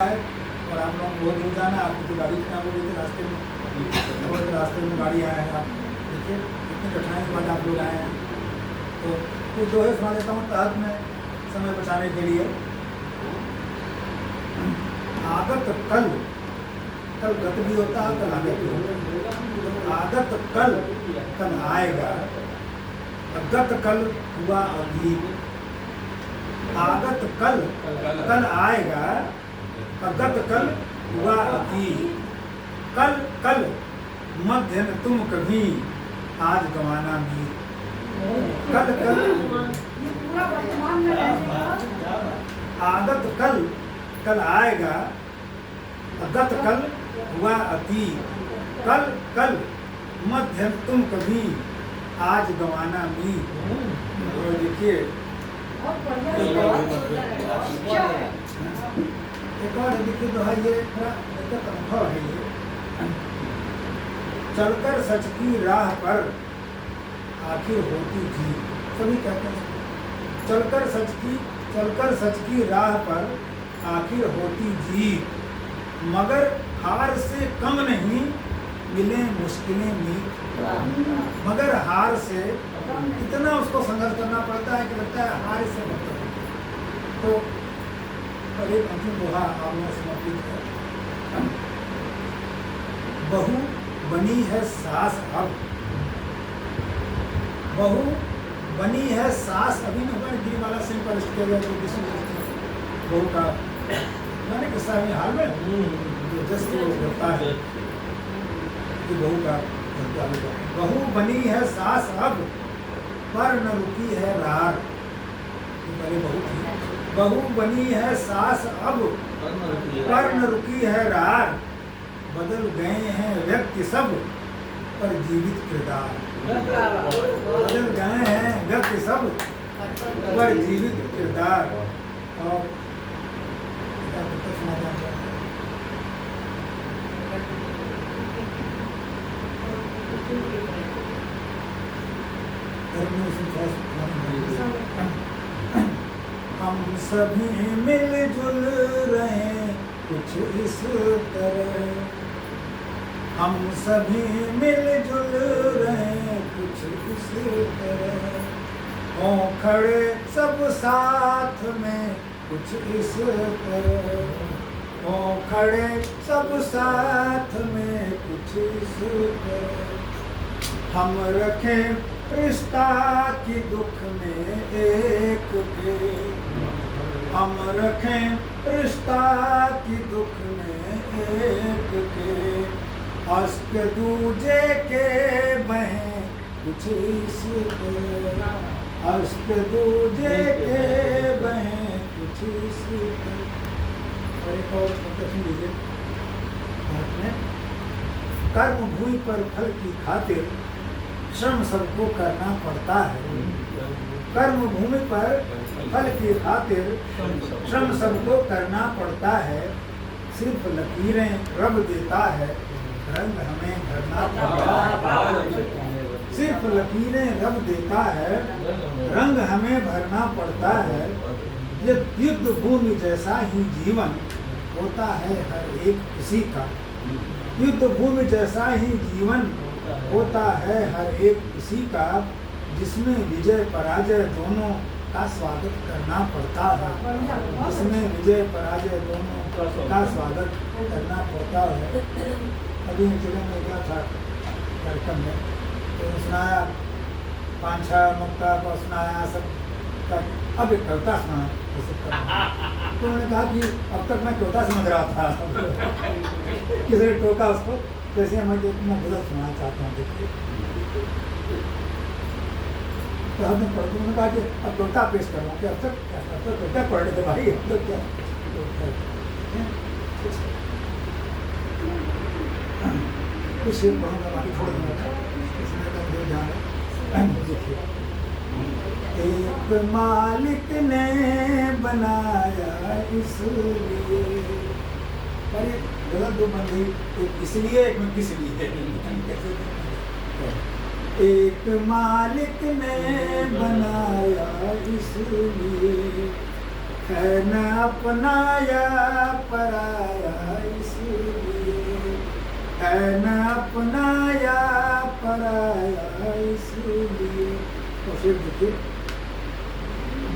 है और आप लोग बहुत दूर जाना है। आपकी तो गाड़ी खराब हो गई थी रास्ते में, और रास्ते में गाड़ी आया है। आप देखिए कितनी कठिनाई के बाद आप लोग आए हैं। तो कुछ जो है सुना देता हूँ तहत में समय बचाने के लिए। आगत कल, कल गत भी होता है, कल आगत भी होता है। आगत कल, कल आएगा। गत कल हुआ अभी, आगत कल, कल आएगा। गत कल हुआ अभी, कल कल मध्य न तुम कभी, आज गवाना भी। कल कल आगत कल, कल आएगा। गत कल हुआ अति, कल कल मध्य न तुम कभी, आज गवाना भी। और देखिए एक और देखिए दोहा, ये थोड़ा अनुभव है। ये चलकर सच की राह पर आखिर होती जीत, सभी कहते हैं चलकर सच की राह पर आखिर होती जीत। मगर हार से कम नहीं मिले मुश्किलें मीत। मगर हार से इतना उसको संघर्ष करना पड़ता है कि लगता है हार से मतलब। तो और एक अंतिम दोहा आपने समर्पित है। बहू बनी है सास अब, बहू बनी है सास अभी। हमारे गिरिमाला सिंह पर किया गया बहू का मैंने किस्सा में हाल में जो जस्ट होता है कि बहू का बहू बनी है सास अब, पर न रुकी है रार। पहले बहू थी, बहू बनी है सास अब, पर न रुकी है रार। बदल गए हैं व्यक्ति सब, पर जीवित किरदार। बदल गए हैं व्यक्ति सब, पर जीवित किरदार। और हम सभी मिलजुल रहे कुछ इस तरह, हम सभी मिलजुल रहे कुछ इस तरह। हों खड़े सब साथ में कुछ इस तरह, हों खड़े सब साथ में कुछ इस तरह। हम रखें रिश्ता की दुख में एक के, हम रखें रिश्ता की दुख में एक के। अश्क दूजे के बहें कुछ इस तरह, अश्क दूजे के बहें कुछ इस तरह। और एक और सुन लीजिए। कर्म भूमि पर फल की खातिर श्रम सबको करना पड़ता है। कर्म भूमि पर फल की खातिर श्रम सबको करना पड़ता है। सिर्फ लकीरें रब देता है, रंग हमें भरना पड़ता है। सिर्फ लकीरें रब देता है, रंग हमें भरना पड़ता है। ये युद्ध भूमि जैसा ही जीवन होता है हर एक किसी का। युद्ध भूमि जैसा ही जीवन होता है हर एक किसी का, जिसमें विजय पराजय दोनों का स्वागत करना पड़ता है। जिसमें विजय पराजय दोनों का स्वागत करना पड़ता है। अभी जिले में गया था कार्यक्रम में, तो सुनाया 5-6 मुक्ता को सुनाया सब तक। अब एक कविता सुना तो उन्होंने कहा कि अब तक मैं टोका समझ रहा था। किसी ने टोका उसको, जैसे मैं गलत सुनाना चाहता हूँ। देखिए तो हमने पढ़ते, उन्होंने कहा कि अब टोका पेश कर रहा हूँ कि अब तक टोका पढ़ रहे थे भाई, अब तक क्या कुछ पढ़ूंगा, बाकी छोड़ दूंगा। इसमें कम देर जाना। देखिए, एक मालिक ने बनाया इसलिए, पर गलत दो बंदी, एक इसलिए एक में किस लिए। एक मालिक ने बनाया इसलिए, है न अपनाया पराया इसलिए, है न अपनाया पराया इसलिए। तो फिर देखिए,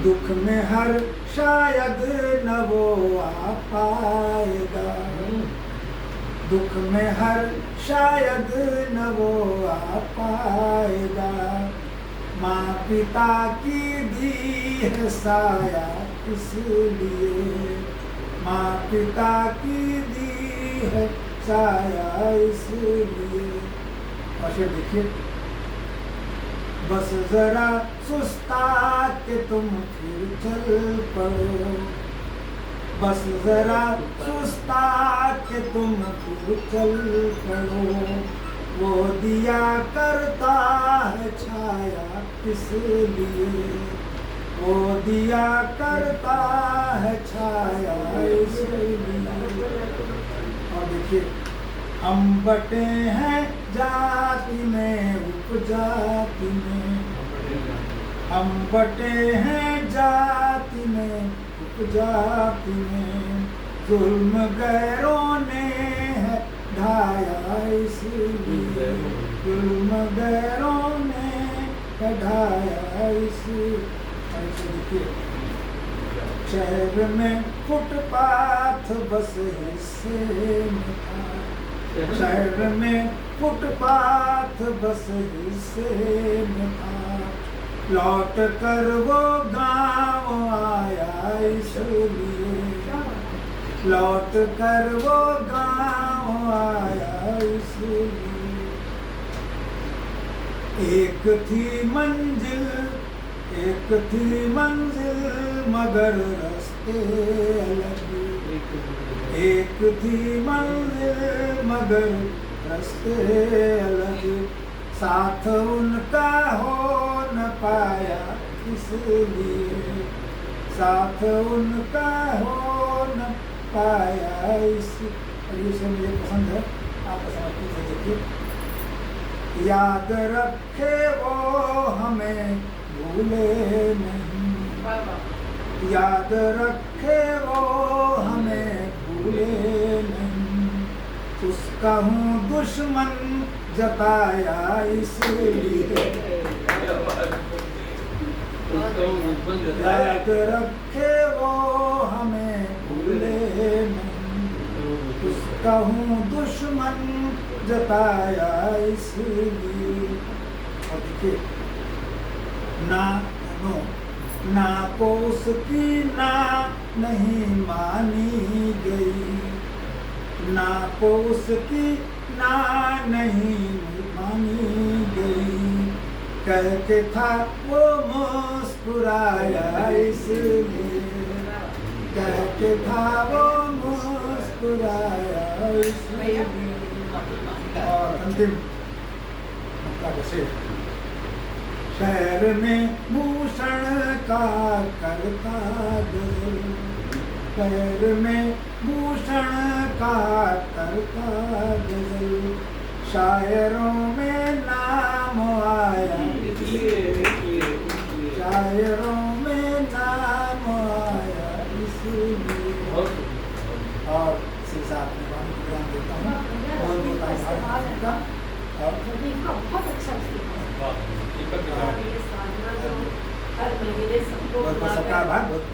दुख में हर शायद न वो आ पाएगा, दुख में हर शायद न वो आ पाएगा। माँ पिता की दी है साया इसलिए, माँ पिता की दी है साया इसलिए। और फिर देखिए, बस जरा सुस्ता के तुम फिर चल पड़ो, बस जरा सुस्ता के तुम फिर चल पड़ो। वो दिया करता है छाया इसलिए, वो दिया करता है छाया इसलिए। और देखिए, हम बटे हैं जाति में उपजाति में, हम बटे हैं जाति में उपजाति में। जुल्म गैरों ने है ढाया इसलिए, जुल्म गैरों ने है ढाया इसलिए। देखिए, शहर में फुटपाथ बस हिस्से में था, शहर में फुटपाथ बस हिस्से में था। लौट कर वो गाँव आया इसलिए, लौट कर वो गाँव आया इसलिए। एक थी मंजिल, एक थी मंजिल मगर रास्ते अलग, एक थी मंजिल मगर रास्ते अलग। साथ उनका हो न पाया इसलिए, साथ उनका हो न पाया इसलिए। मुझे पसंद है, आप समझते थे। देखिए, याद रखे वो हमें भूले नहीं, याद रखे वो हमें भूले नहीं। उसका हूँ दुश्मन जताया इसलिए, याद रखे वो हमें भूले नहीं। उसका हूँ दुश्मन जताया इसलिए। और देखिए, ना नो ना को उसकी ना नहीं मानी गई, ना को उसकी ना नहीं मानी गई। कह के था वो मुस्कुराया इसलिए, कह के था वो मुस्कुराया इसलिए। और अंतिम शहर में भूषण का करता गजल, शहर में भूषण का करता गजल। शायरों में नाम आया, शायरों में नाम आया इसलिए। और इसी साथ में वाणी को ध्यान देता हूँ, बहुत बहुत अच्छा सबका आभार, बहुत